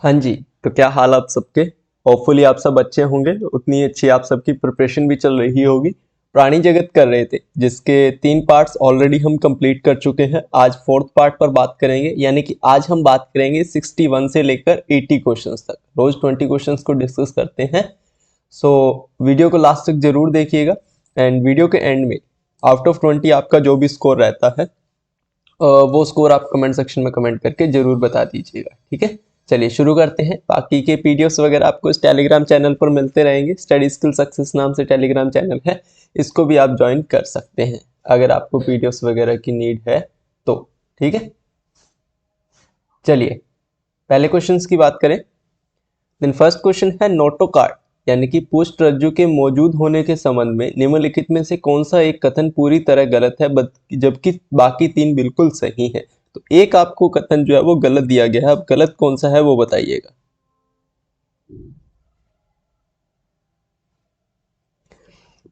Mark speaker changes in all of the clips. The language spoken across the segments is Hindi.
Speaker 1: हाँ जी। तो क्या हाल आप सबके। होपफुली आप सब अच्छे होंगे, उतनी अच्छी आप सबकी प्रिपरेशन भी चल रही होगी। प्राणी जगत कर रहे थे जिसके 3 पार्ट्स ऑलरेडी हम कंप्लीट कर चुके हैं। आज 4th पार्ट पर बात करेंगे, यानी कि आज हम बात करेंगे 61 से लेकर 80 क्वेश्चंस तक। रोज 20 क्वेश्चंस को डिस्कस करते हैं। सो वीडियो को लास्ट तक जरूर देखिएगा। एंड वीडियो के एंड में आउट ऑफ 20 आपका जो भी स्कोर रहता है वो स्कोर आप कमेंट सेक्शन में कमेंट करके जरूर बता दीजिएगा, ठीक है। चलिए शुरू करते हैं। बाकी के पीडीएफ्स वगैरह आपको इस टेलीग्राम चैनल पर मिलते रहेंगे। स्टडी स्किल सक्सेस नाम से टेलीग्राम चैनल है, इसको भी आप ज्वाइन कर सकते हैं अगर आपको पीडीएफ्स वगैरह की नीड है तो, ठीक है। चलिए पहले क्वेश्चंस की बात करें। देन फर्स्ट क्वेश्चन है नोटो कार्ड यानी कि पुष्ट रज्जु के मौजूद होने के संबंध में निम्नलिखित में से कौन सा एक कथन पूरी तरह गलत है जबकि बाकी 3 बिल्कुल सही है। तो एक आपको कथन जो है वो गलत दिया गया है, अब गलत कौन सा है वो बताइएगा।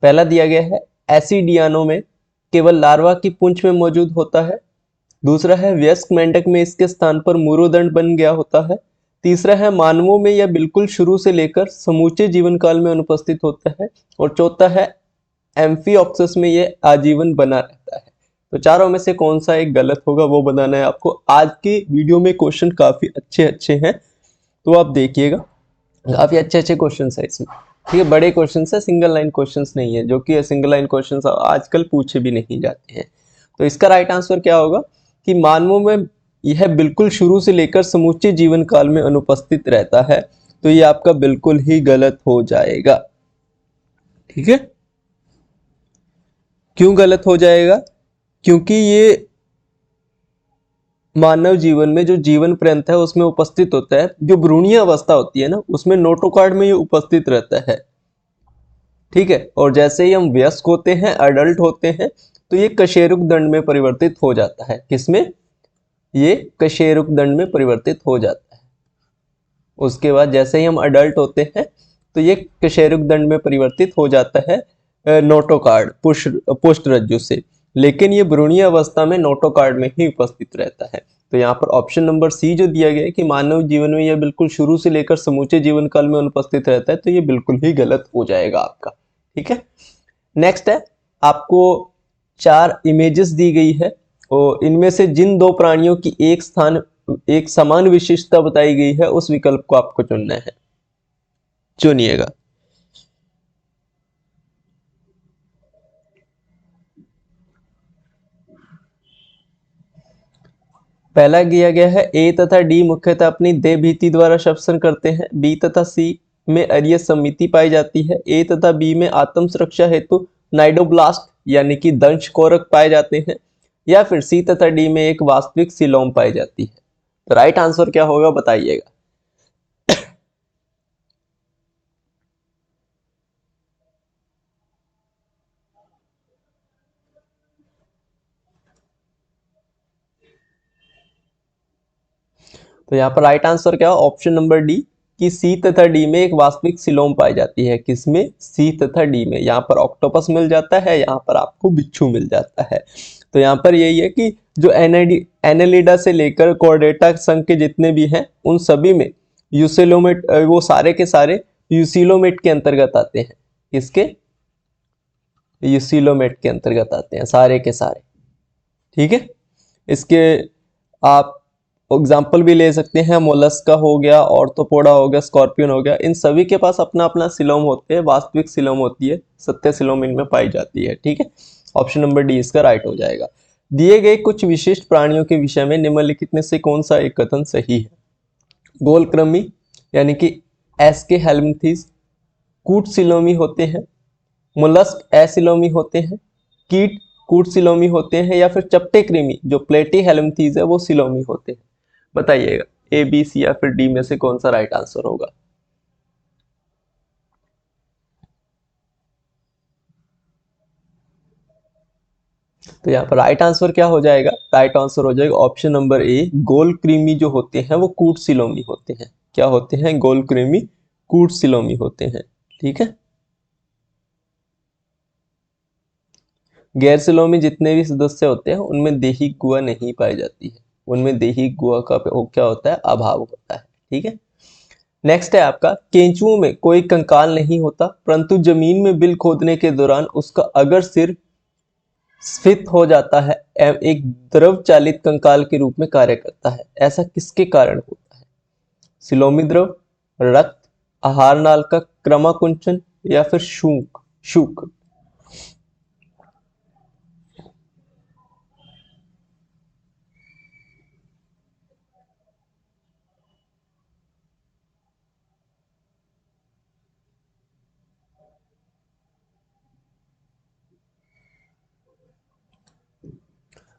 Speaker 1: पहला दिया गया है एसिडियानो में केवल लार्वा की पूंछ में मौजूद होता है। दूसरा है वयस्क मेंढक में इसके स्थान पर मुरुदंड बन गया होता है। तीसरा है मानवों में यह बिल्कुल शुरू से लेकर समूचे जीवन काल में अनुपस्थित होता है। और चौथा है एम्फीऑक्सस में यह आजीवन बना रहता है। तो चारों में से कौन सा एक गलत होगा वो बताना है आपको। आज के वीडियो में क्वेश्चन काफी अच्छे अच्छे हैं, तो आप देखिएगा। काफी अच्छे अच्छे क्वेश्चन है इसमें, ठीक है। बड़े क्वेश्चन है, सिंगल लाइन क्वेश्चन नहीं है, जो कि सिंगल लाइन क्वेश्चन आजकल पूछे भी नहीं जाते हैं। तो इसका राइट आंसर क्या होगा कि मानवों में यह बिल्कुल शुरू से लेकर समूचे जीवन काल में अनुपस्थित रहता है। तो ये आपका बिल्कुल ही गलत हो जाएगा, ठीक है। क्यों गलत हो जाएगा? क्योंकि ये मानव जीवन में जो जीवन पर्यंत है उसमें उपस्थित होता है। जो भ्रूणीय अवस्था होती है ना, उसमें नोटोकॉर्ड में ये उपस्थित रहता है, ठीक है। और जैसे ही हम वयस्क होते हैं, अडल्ट होते हैं, तो ये कशेरुक दंड में परिवर्तित हो जाता है। किसमें? ये कशेरुक दंड में परिवर्तित हो जाता है। उसके बाद जैसे ही हम अडल्ट होते हैं तो ये कशेरुक दंड में परिवर्तित हो जाता है नोटोकॉर्ड पुष्ट रज्जु से। लेकिन ये भ्रूणीय अवस्था में नोटोकॉर्ड में ही उपस्थित रहता है। तो यहाँ पर ऑप्शन नंबर सी जो दिया गया है कि मानव जीवन में यह बिल्कुल शुरू से लेकर समूचे जीवन काल में अनुपस्थित रहता है, तो ये बिल्कुल ही गलत हो जाएगा आपका, ठीक है। नेक्स्ट है, आपको 4 इमेजेस दी गई है और इनमें से जिन 2 प्राणियों की एक समान विशिष्टता बताई गई है उस विकल्प को आपको चुनना है। चुनिएगा। पहला दिया गया है ए तथा डी मुख्यतः अपनी देह भीति द्वारा श्वसन करते हैं। बी तथा सी में अरीय समिति पाई जाती है। ए तथा बी में आत्म सुरक्षा हेतु नाइडोब्लास्ट यानी कि दंश कोरक पाए जाते हैं। या फिर सी तथा डी में एक वास्तविक सिलोम पाई जाती है। तो राइट आंसर क्या होगा बताइएगा। तो यहाँ पर राइट आंसर क्या है? ऑप्शन नंबर डी कि सी तथा डी में एक वास्तविक सिलोम पाई जाती है। किसमें? सी तथा डी में। यहाँ पर ऑक्टोपस मिल जाता है, यहाँ पर आपको बिच्छू मिल जाता है। तो यहाँ पर यही है कि जो एनेलिडा से लेकर कॉर्डेटा संघ के जितने भी हैं उन सभी में यूसिलोमेट वो सारे के सारे यूसिलोमेट के अंतर्गत आते हैं। किसके? यूसिलोमेट के अंतर्गत आते हैं सारे के सारे, ठीक है। इसके आप एग्जाम्पल भी ले सकते हैं। मोलस्का हो गया, ऑर्थोपोडा हो गया, स्कॉर्पियन हो गया, इन सभी के पास अपना अपना सिलोम होते हैं, वास्तविक सिलोम होती है, सत्य सिलोम इनमें पाई जाती है, ठीक है। ऑप्शन नंबर डी इसका राइट हो जाएगा। दिए गए कुछ विशिष्ट प्राणियों के विषय में निम्नलिखित में से कौन सा एक कथन सही है? गोलकृमि यानी कि एस्के हेल्मिंथीज कूट सिलोमी होते हैं। मोलस्क एसिलोमी होते हैं। कीट कूट सिलोमी होते हैं। या फिर चपटे कृमि जो प्लेटी हेल्मिंथीज है वो सिलोमी होते हैं। बताइएगा ए बी सी या फिर डी में से कौन सा राइट आंसर होगा। तो यहाँ पर राइट आंसर क्या हो जाएगा? राइट आंसर हो जाएगा ऑप्शन नंबर ए, गोल कृमि जो होते हैं वो कूट सिलोमी होते हैं। क्या होते हैं? गोल कृमि कूट सिलोमी होते हैं, ठीक है। गैर सिलोमी जितने भी सदस्य होते हैं उनमें देही गुहा नहीं पाई जाती है, उनमें देही गुहा का क्या होता है? अभाव होता है, ठीक है। नेक्स्ट है आपका, केंचुओं में कोई कंकाल नहीं होता, परंतु जमीन में बिल खोदने के दौरान उसका अगर सिर स्फीत हो जाता है एवं एक द्रव चालित कंकाल के रूप में कार्य करता है। ऐसा किसके कारण होता है? सिलोमी द्रव, रक्त, आहार नाल का क्रमाकुंचन या फिर शूक।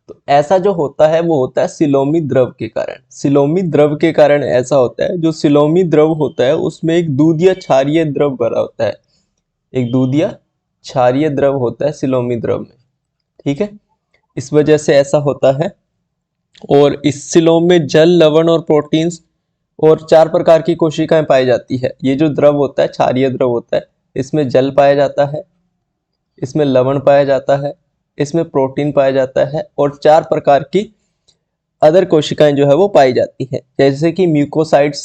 Speaker 1: तो ऐसा जो होता है वो होता है सिलोमी द्रव के कारण। सिलोमी द्रव के कारण ऐसा होता है, जो सिलोमी द्रव होता है उसमें एक दूधिया क्षारीय द्रव भरा होता है, एक दूधिया क्षारीय द्रव होता है सिलोमी द्रव में। ठीक है, इस वजह से ऐसा होता है। और इस सिलोम में जल, लवण और प्रोटीन्स और 4 प्रकार की कोशिकाएं पाई जाती है। ये जो द्रव होता है, क्षारीय द्रव होता है, इसमें जल पाया जाता है, इसमें लवण पाया जाता है, इसमें प्रोटीन पाया जाता है और 4 प्रकार की अदर कोशिकाएं जो है वो पाई जाती हैं, जैसे कि म्यूकोसाइट्स,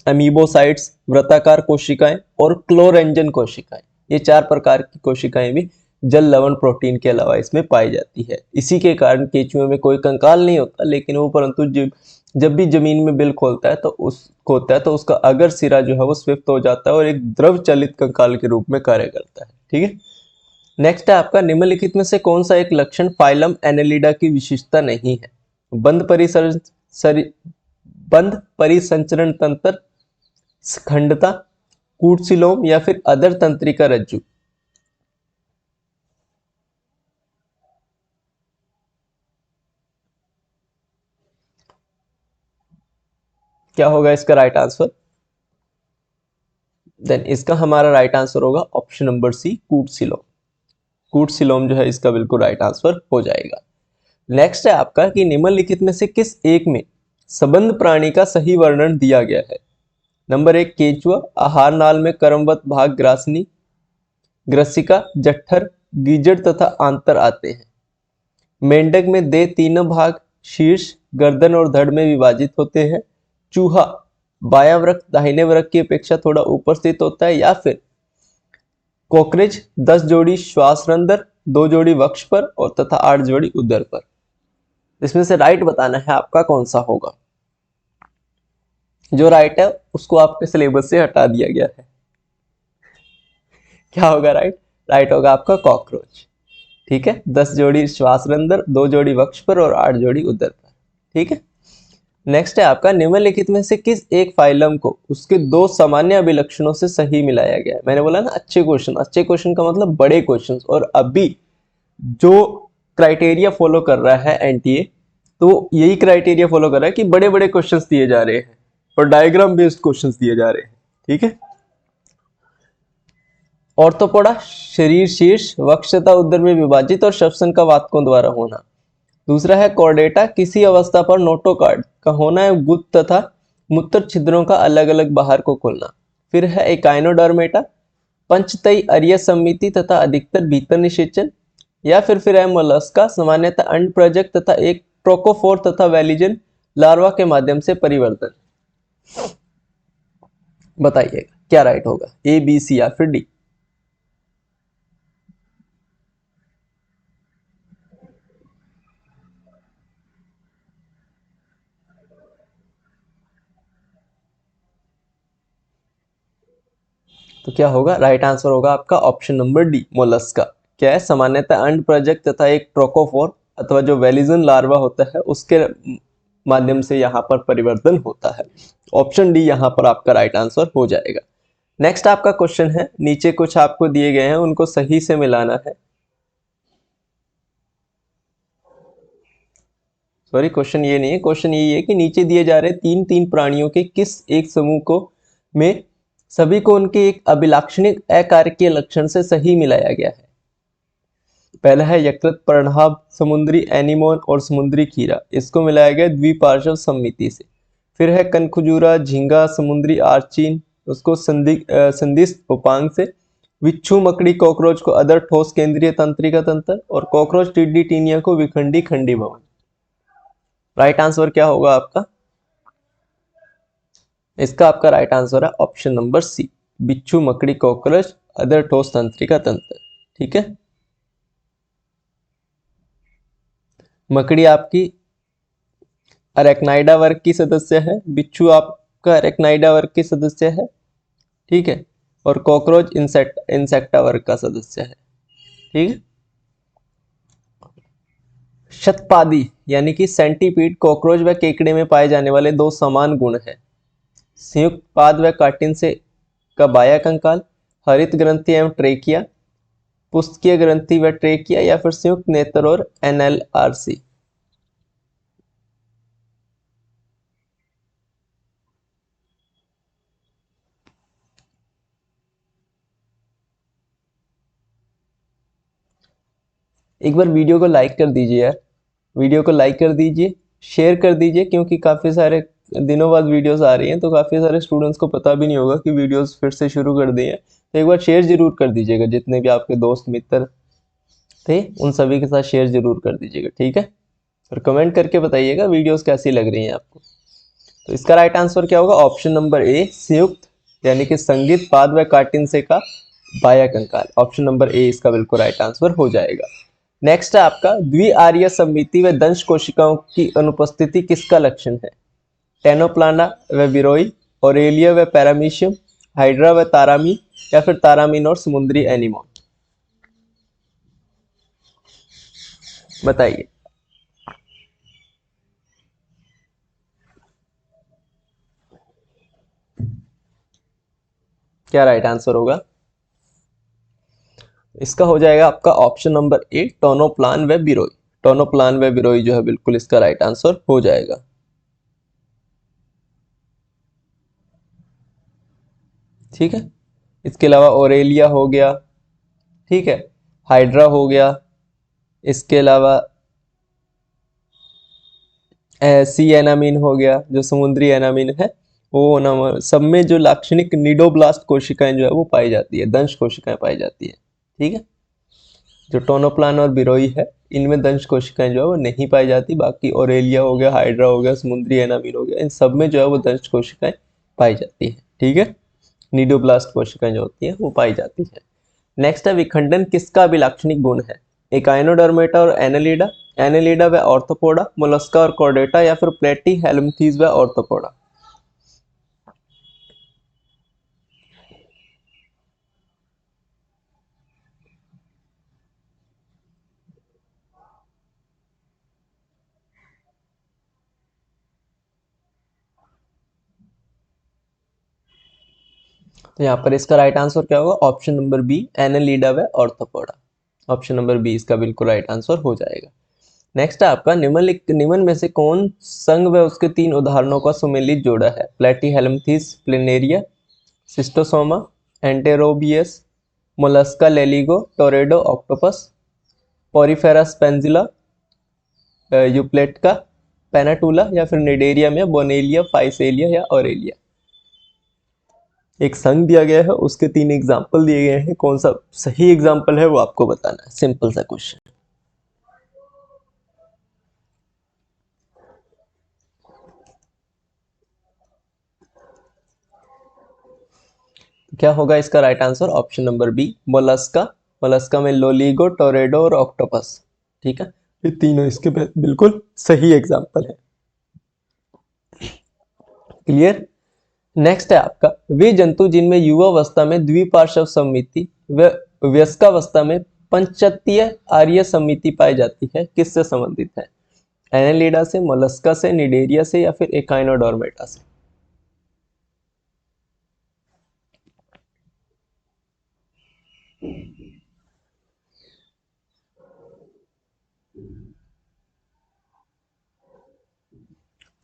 Speaker 1: अमीबोसाइट्स, वृत्ताकार कोशिकाएं और क्लोरेंजन कोशिकाएं। ये 4 प्रकार की कोशिकाएं भी जल, लवण, प्रोटीन के अलावा इसमें पाई जाती है। इसी के कारण केंचुए में कोई कंकाल नहीं होता, लेकिन वो परंतु जब भी जमीन में बिल खोलता है तो उसका अगर सिरा जो है वो स्विफ्ट हो जाता है और एक द्रव चलित कंकाल के रूप में कार्य करता है। ठीक है, नेक्स्ट है आपका, निम्नलिखित में से कौन सा एक लक्षण फाइलम एनेलिडा की विशेषता नहीं है? बंध परिसंचरण तंत्र, खंडता, कूटसिलोम या फिर अदर तंत्रिका रज्जु। क्या होगा इसका राइट आंसर? देन इसका हमारा राइट आंसर होगा ऑप्शन नंबर सी, कूटसिलोम। कूटसिलोम जो है इसका बिल्कुल राइट आंसर हो जाएगा। नेक्स्ट है आपका कि निम्नलिखित में से किस एक में संबंध प्राणी का सही वर्णन दिया गया है? नंबर 1 केंचुआ, आहार नाल में कर्मवत भाग ग्रासनी, ग्रसिका, जठर, गीजड़ तथा आंतर आते हैं। मेंढक में दे तीनों भाग शीर्ष, गर्दन और धड़ में विभाजित होते हैं। चूहा बायां वृक्क दाहिने वृक्क की अपेक्षा थोड़ा ऊपर स्थित होता है। या फिर कॉकरेज 10 जोड़ी श्वासरंध्र, 2 जोड़ी वक्ष पर और तथा 8 जोड़ी उदर पर। इसमें से राइट बताना है आपका कौन सा होगा। जो राइट है उसको आपके सिलेबस से हटा दिया गया है। क्या होगा राइट? राइट होगा आपका कॉकरोच। ठीक है, 10 जोड़ी श्वासरंध्र, 2 जोड़ी वक्ष पर और 8 जोड़ी उदर पर। ठीक है, नेक्स्ट है आपका, निम्नलिखित में से किस एक फाइलम को उसके 2 सामान्य अभिलक्षणों से सही मिलाया गया है? मैंने बोला ना अच्छे क्वेश्चन का मतलब बड़े क्वेश्चन। और अभी जो क्राइटेरिया फॉलो कर रहा है एनटीए, तो यही क्राइटेरिया फॉलो कर रहा है कि बड़े बड़े क्वेश्चंस दिए जा रहे हैं और डायग्राम बेस्ड क्वेश्चंस दिए जा रहे हैं। ठीक है, ऑर्थोपोडा शरीर शीर्ष, वक्ष तथा उदर में विभाजित और श्वसन का वातकों द्वारा होना। दूसरा है कॉर्डेटा, किसी अवस्था पर नोटोकार्ड का होना है गुद तथा मूत्र छिद्रों का अलग अलग बाहर को खोलना। फिर है एकाइनोडर्मेटा, पंचतई अरिय समिति तथा अधिकतर भीतर निषेचन। या फिर है मोलस्का, सामान्यतः अंड प्रजक तथा एक ट्रोकोफोर तथा वेलिजन लार्वा के माध्यम से परिवर्तन। बताइएगा क्या राइट होगा, ए, बी, सी या फिर डी? तो क्या होगा राइट आंसर होगा आपका ऑप्शन नंबर डी, मोलस्का। क्या है? सामान्यतः अंड प्रजक तथा एक ट्रोकोफोर अथवा जो वेलिजन लार्वा होता है उसके माध्यम से यहाँ पर परिवर्तन होता है। ऑप्शन डी यहाँ पर आपका राइट आंसर हो जाएगा। नेक्स्ट आपका क्वेश्चन है, नीचे कुछ आपको दिए गए हैं, उनको सही से मिलाना है। सॉरी, क्वेश्चन ये नहीं है, क्वेश्चन यही है कि नीचे दिए जा रहे 3 प्राणियों के किस एक समूह को में सभी को उनके एक अभिलाक्षणिक अकार्यकीय लक्षण से सही मिलाया गया है। पहला है यकृत, पर्णहाब, समुद्री एनीमोन और समुद्री खीरा, इसको मिलाया गया द्विपार्श्व समिति से। फिर है कनखजूरा, झींगा, समुद्री आर्चिन, उसको संदिग्ध उपांग से। बिच्छू, मकड़ी, कॉकरोच को अदर ठोस केंद्रीय तंत्रिका तंत्र और कॉकरोच, टिड्डी, टीनिया को विखंडी खंडी भवन। राइट आंसर क्या होगा आपका? इसका आपका राइट आंसर है ऑप्शन नंबर सी, बिच्छू, मकड़ी, कॉकरोच, अदर ठोस तंत्रिका तंत्र। ठीक है, मकड़ी आपकी अरेक्नाइडा वर्ग की सदस्य है, बिच्छू आपका अरेक्नाइडा वर्ग की सदस्य है। ठीक है, और कॉकरोच इंसेक्टा वर्ग का सदस्य है। ठीक है, शतपादी यानी कि सेंटीपीड, कॉकरोच व केकड़े में पाए जाने वाले दो समान गुण हैं। संयुक्त पाद व काटिन से का बाह्य कंकाल, हरित ग्रंथि एवं ट्रेकिया, पुस्तकीय ग्रंथि व ट्रेकिया, या फिर संयुक्त नेत्र और एनएलआरसी। एक बार वीडियो को लाइक कर दीजिए यार, वीडियो को लाइक कर दीजिए, शेयर कर दीजिए, क्योंकि काफ़ी सारे दिनों बाद वीडियोस आ रही हैं तो काफ़ी सारे स्टूडेंट्स को पता भी नहीं होगा कि वीडियोस फिर से शुरू कर दी हैं। तो एक बार शेयर जरूर कर दीजिएगा, जितने भी आपके दोस्त मित्र थे उन सभी के साथ शेयर जरूर कर दीजिएगा। ठीक है, और कमेंट करके बताइएगा वीडियोस कैसी लग रही हैं आपको। तो इसका राइट आंसर क्या होगा? ऑप्शन नंबर ए, संयुक्त यानी कि संगीत पाद व काटिन से का बाह्य कंकाल। ऑप्शन नंबर ए इसका बिल्कुल राइट आंसर हो जाएगा। नेक्स्ट है आपका द्विआर्य सममिति व दंश कोशिकाओं की अनुपस्थिति किसका लक्षण है? टेनोप्लाना व विरोई, ओरेलिया व पैरामीशियम, हाइड्रा व तारामी, या फिर तारामीन और समुद्री एनिमोन। बताइए क्या राइट आंसर होगा? इसका हो जाएगा आपका ऑप्शन नंबर ए, टोनोप्लान व बिरोई। टोनोप्लान व बिरोई जो है बिल्कुल इसका राइट आंसर हो जाएगा। ठीक है, इसके अलावा ओरेलिया हो गया, ठीक है, हाइड्रा हो गया, इसके अलावा सी एनामीन हो गया, जो समुद्री एनामीन है वो ना, सब में जो लाक्षणिक निडोब्लास्ट कोशिकाएं जो है वो पाई जाती है, दंश कोशिकाएं पाई जाती है। ठीक है, जो टोनोप्लान और बिरोई है इनमें दंश कोशिकाएं जो है वो नहीं पाई जाती, बाकी ओरेलिया हो गया, हाइड्रा हो गया, समुद्री एनामीन हो गया, इन सब में जो है वो दंश कोशिकाएं पाई जाती है। ठीक है, निडोब्लास्ट कोशिकाएं जो होती है वो पाई जाती है। नेक्स्ट है विखंडन किसका अभिलाक्षणिक गुण है? एकाइनोडर्मेटा और एनेलिडा, एनेलिडा व ऑर्थोपोडा, मोलस्का और कॉर्डेटा, या फिर प्लेटी हेलमिंथीज व ऑर्थोपोडा। तो यहाँ पर इसका राइट आंसर क्या होगा? ऑप्शन नंबर बी, एनेलिडा व ऑर्थोपोडा। ऑप्शन नंबर बी इसका बिल्कुल राइट आंसर हो जाएगा। नेक्स्ट है आपका निम्न में से कौन संघ व उसके तीन उदाहरणों का सुमेलित जोड़ा है? Platyhelminthes planaria, schistosoma, enterobius, mollusca loligo, teredo octopus, porifera spongilla, euplectella, pennatula, या फिर निडेरिया में बोनेलिया, फाइसेलिया, या ऑरेलिया। एक संघ दिया गया है, उसके तीन एग्जाम्पल दिए गए हैं, कौन सा सही एग्जाम्पल है वो आपको बताना है। सिंपल सा क्वेश्चन। क्या होगा इसका right answer? Option number B, Mollusca. Mollusca में लोलिगो, टोरेडो और ऑक्टोपस। ठीक है, ये तीनों इसके बिल्कुल सही एग्जाम्पल है। क्लियर? नेक्स्ट है आपका वे जंतु जिनमें युवावस्था में द्विपार्श्व सममिति व वयस्कावस्था में पंचतीय आर्य सममिति पाई जाती है, किससे संबंधित है? एनेलिडा से, मोलस्का से, निडेरिया से, या फिर एकाइनोडोर्मेटा से।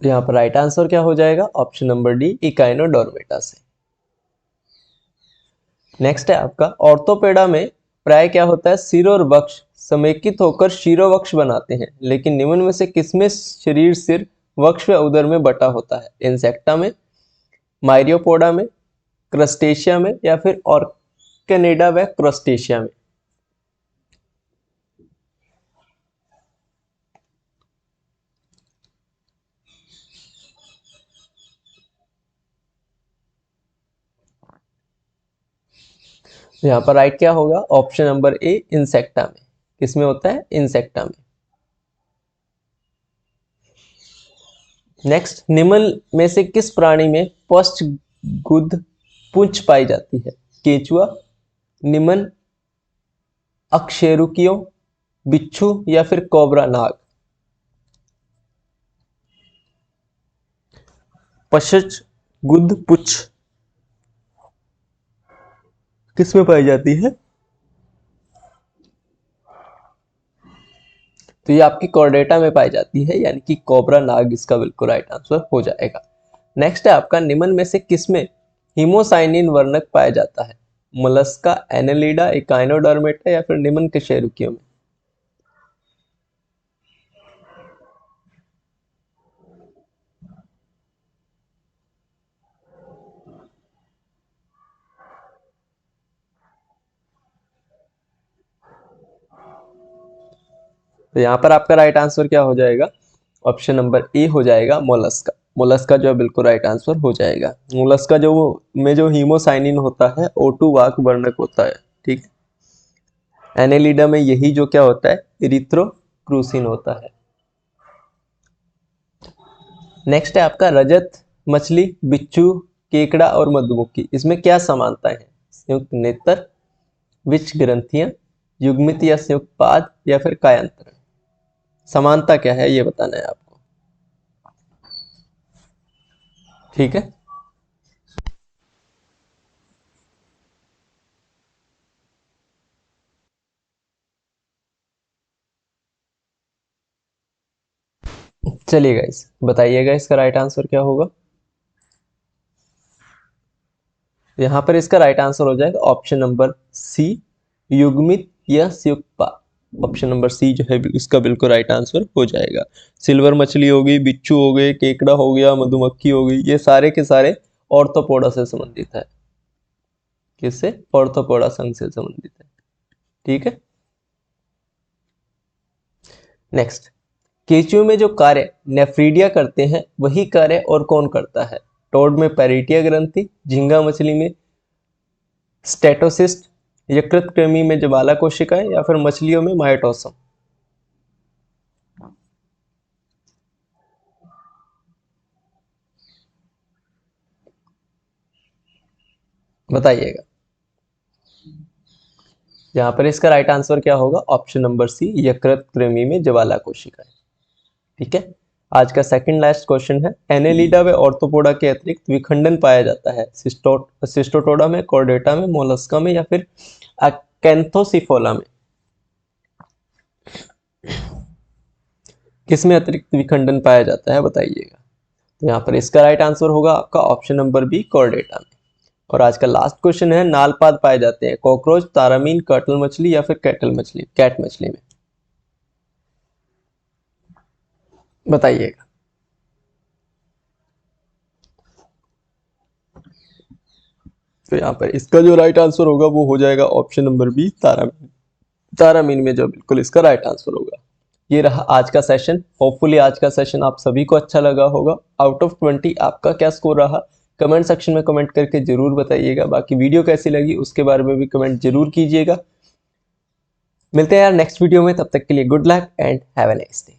Speaker 1: तो यहाँ पर राइट आंसर क्या हो जाएगा? ऑप्शन नंबर डी, इकाइनोडोर्मेटा से। नेक्स्ट है आपका ऑर्थोपेडा में प्राय क्या होता है? सिर और वक्ष समेकित होकर शिरोवक्ष बनाते हैं, लेकिन निम्न में से किसमें शरीर सिर, वक्ष व उदर में बटा होता है? इंसेक्टा में, माइरियोपोडा में, क्रस्टेशिया में, या फिर ऑर्किनिडा व क्रस्टेशिया में। यहाँ पर राइट क्या होगा? ऑप्शन नंबर ए, इंसेक्टा में। किसमें होता है? इंसेक्टा में। नेक्स्ट, निम्न में से किस प्राणी में पश्चगुद पूंछ पाई जाती है? केंचुआ, निम्न अकशेरुकियों, बिच्छू या फिर कोबरा नाग? पश्चगुद पूंछ किसमें पाई जाती है? तो ये आपकी कॉर्डेटा में पाई जाती है, यानी कि कोबरा नाग इसका बिल्कुल राइट आंसर हो जाएगा। नेक्स्ट है आपका, निम्न में से किसमें हीमोसाइनिन वर्णक पाया जाता है? मोलस्का, एनेलिडा, इकाइनोडर्मेटा या फिर निम्न कशेरुकियों में? तो यहाँ पर आपका राइट आंसर क्या हो जाएगा? ऑप्शन नंबर ए हो जाएगा, मोलस्का। मोलस्का जो है बिल्कुल राइट आंसर हो जाएगा। मोलस्का जो में जो हीमोसाइनिन होता है O2 वाहक वर्णक होता है, ठीक। एनेलिडा में यही जो क्या होता है? इरिथ्रोक्रूसिन होता है। नेक्स्ट है आपका, रजत मछली, बिच्छू, केकड़ा और मधुमक्खी, इसमें क्या समानता है? संयुक्त नेत्र, विष ग्रंथियां, युग्मित या संयुक्त पाद या फिर कायांतरण? समानता क्या है ये बताना है आपको, ठीक है। चलिए गाइस, बताइएगा इसका राइट आंसर क्या होगा। यहां पर इसका राइट आंसर हो जाएगा ऑप्शन नंबर सी, युग्मित या संयुक्त पाद। ऑप्शन नंबर सी जो है इसका बिल्कुल राइट आंसर हो जाएगा। सिल्वर मछली हो गई, बिच्छू हो गए, केकड़ा हो गया, मधुमक्खी हो गई, ये सारे के सारे ऑर्थोपोडा से संबंधित है। किससे? ऑर्थोपोडा संघ से संबंधित है, ठीक है। नेक्स्ट, केंचुए में जो कार्य नेफ्रीडिया करते हैं वही कार्य और कौन करता है? टोड में पेरिटिया ग्रंथि, झींगा मछली में स्टेटोसिस्ट, यकृत कृमि में ज्वाला कोशिकाएं या फिर मछलियों में माइटोसम? बताइएगा। यहां पर इसका राइट आंसर क्या होगा? ऑप्शन नंबर सी, यकृत कृमि में ज्वाला कोशिकाएं, ठीक है। आज का सेकंड लास्ट क्वेश्चन है, एनेलिडा व ऑर्थोपोडा के अतिरिक्त विखंडन पाया जाता है सिस्टोटोडा में, कॉर्डेटा में, मोलस्का में या फिर अकेंथोसिफोला में? किसमें अतिरिक्त विखंडन पाया जाता है बताइएगा। तो यहाँ पर इसका राइट आंसर होगा आपका ऑप्शन नंबर बी, कॉर्डेटा में। और आज का लास्ट क्वेश्चन है, नालपाद पाए जाते हैं कॉकरोच, तारामीन, कर्टल मछली या फिर कैट मछली में? बताइएगा। तो यहाँ पर इसका जो राइट आंसर होगा वो हो जाएगा ऑप्शन नंबर बी, तारामीन। तारामीन में जो बिल्कुल इसका राइट आंसर होगा। ये रहा आज का सेशन। होपफुली आज का सेशन आप सभी को अच्छा लगा होगा। आउट ऑफ 20 आपका क्या स्कोर रहा, कमेंट सेक्शन में कमेंट करके जरूर बताइएगा। बाकी वीडियो कैसी लगी उसके बारे में भी कमेंट जरूर कीजिएगा। मिलते हैं यार नेक्स्ट वीडियो में, तब तक के लिए good luck and have a nice day.